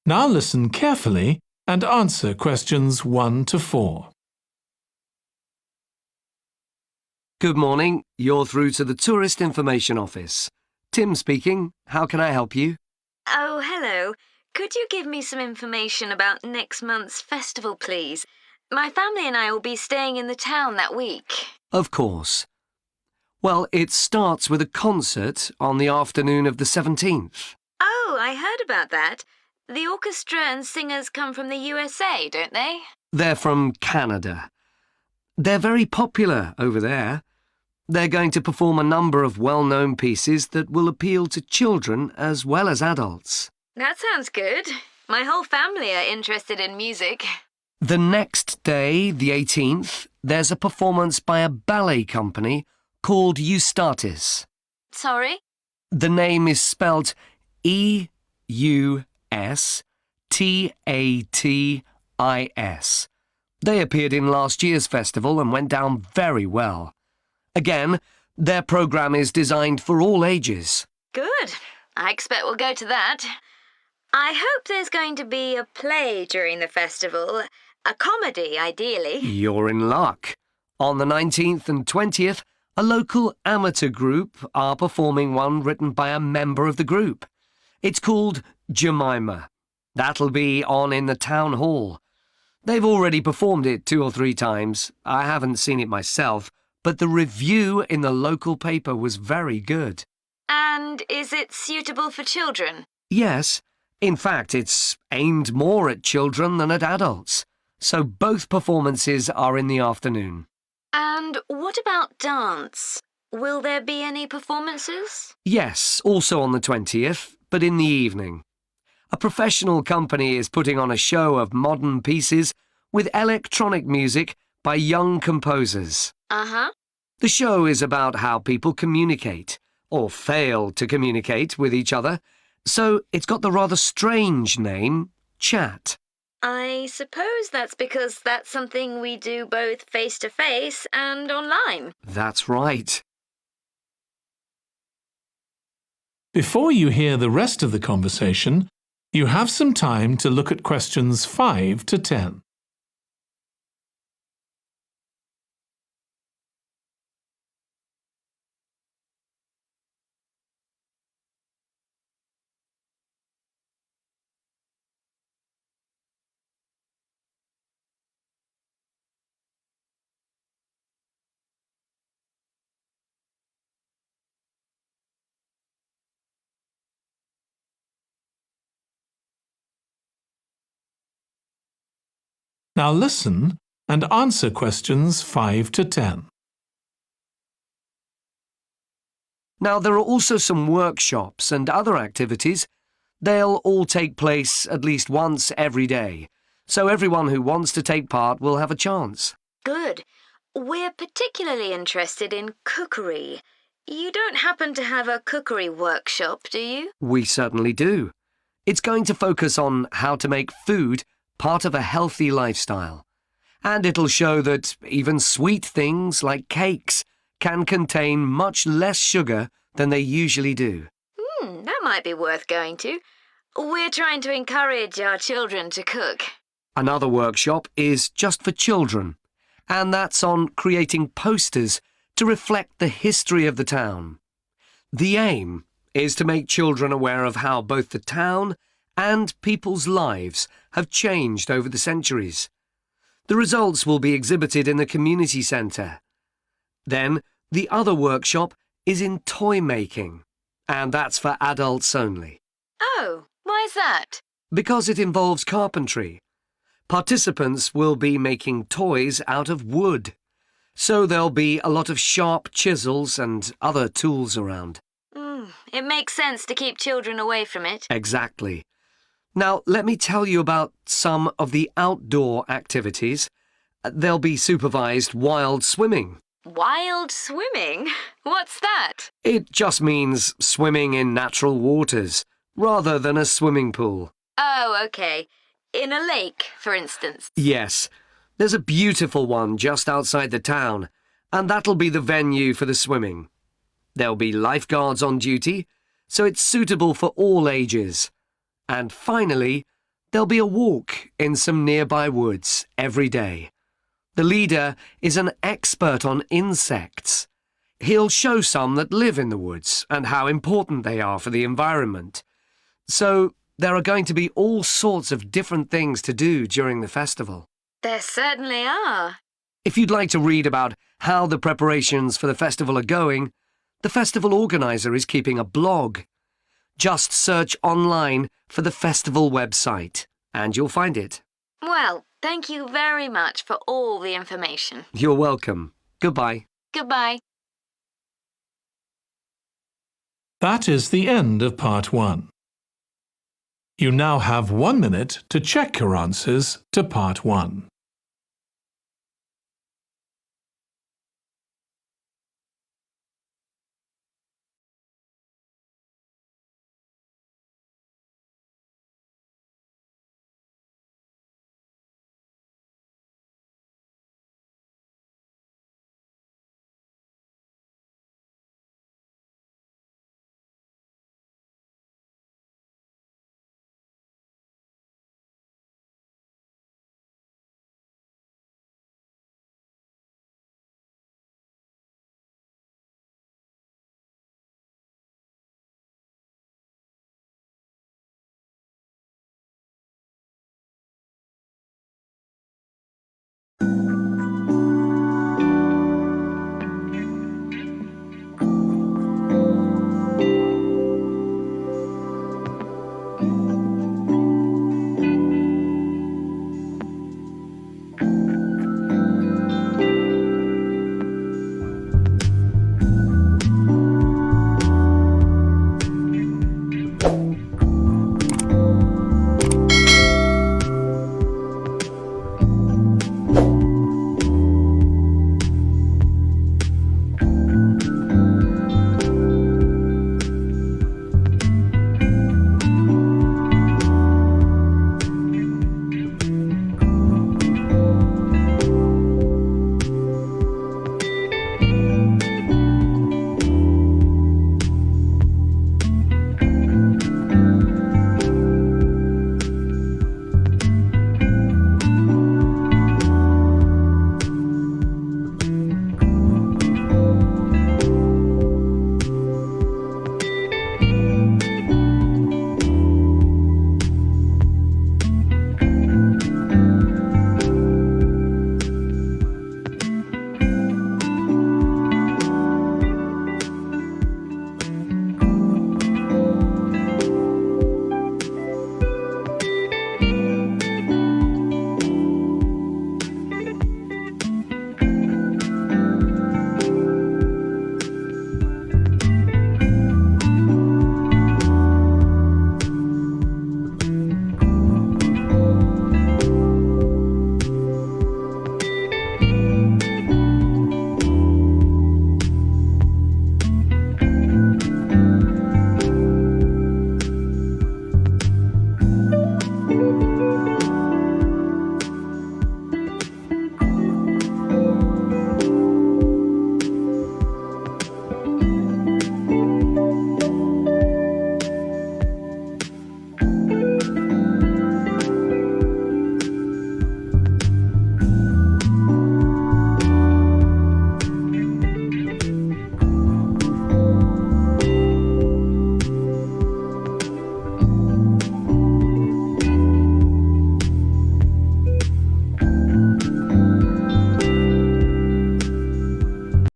Now listen carefully and answer questions 1 to 4. Good morning. You're through to the Tourist Information Office. Tim speaking. How can I help you? Oh, hello. Could you give me some information about next month's festival, please? My family and I will be staying in the town that week. Of course. Well, it starts with a concert on the afternoon of the 17th. Oh, I heard about that. The orchestra and singers come from the USA, don't they? They're from Canada. They're very popular over there. They're going to perform a number of well-known pieces that will appeal to children as well as adults. That sounds good. My whole family are interested in music. The next day, the 18th, there's a performance by a ballet company called Eustatis. Sorry? The name is spelled E-U-S-T-A-T-I-S. They appeared in last year's festival and went down very well. Again, their programme is designed for all ages. Good. I expect we'll go to that. I hope there's going to be a play during the festival. A comedy, ideally. You're in luck. On the 19th and 20th, a local amateur group are performing one written by a member of the group. It's called Jemima. That'll be on in the town hall. They've already performed it 2 or 3 times. I haven't seen it myself, but the review in the local paper was very good. And is it suitable for children? Yes. In fact, it's aimed more at children than at adults. So both performances are in the afternoon. And what about dance? Will there be any performances? Yes, also on the 20th, but in the evening. A professional company is putting on a show of modern pieces with electronic music by young composers. Uh-huh. The show is about how people communicate, or fail to communicate with each other, so it's got the rather strange name, chat. I suppose that's because that's something we do both face-to-face and online. That's right. Before you hear the rest of the conversation, you have some time to look at questions 5 to 10. Now listen and answer questions 5 to 10. Now, there are also some workshops and other activities. They'll all take place at least once every day, so everyone who wants to take part will have a chance. Good. We're particularly interested in cookery. You don't happen to have a cookery workshop, do you? We certainly do. It's going to focus on how to make food part of a healthy lifestyle. And it'll show that even sweet things like cakes can contain much less sugar than they usually do. That might be worth going to. We're trying to encourage our children to cook. Another workshop is just for children, and that's on creating posters to reflect the history of the town. The aim is to make children aware of how both the town and people's lives have changed over the centuries. The results will be exhibited in the community centre. Then, the other workshop is in toy making, and that's for adults only. Oh, why's that? Because it involves carpentry. Participants will be making toys out of wood, so there'll be a lot of sharp chisels and other tools around. It makes sense to keep children away from it. Exactly. Now, let me tell you about some of the outdoor activities. There'll be supervised wild swimming. Wild swimming? What's that? It just means swimming in natural waters, rather than a swimming pool. Oh, OK. In a lake, for instance. Yes. There's a beautiful one just outside the town, and that'll be the venue for the swimming. There'll be lifeguards on duty, so it's suitable for all ages. And finally, There'll be a walk in some nearby woods every day. The leader is an expert on insects. He'll show some that live in the woods and how important they are for the environment. So there are going to be all sorts of different things to do during the festival. There certainly are. If you'd like to read about how the preparations for the festival are going, the festival organizer is keeping a blog. Just search online for the festival website and you'll find it. Well, thank you very much for all the information. You're welcome. Goodbye. Goodbye. That is the end of part 1. You now have 1 minute to check your answers to part 1.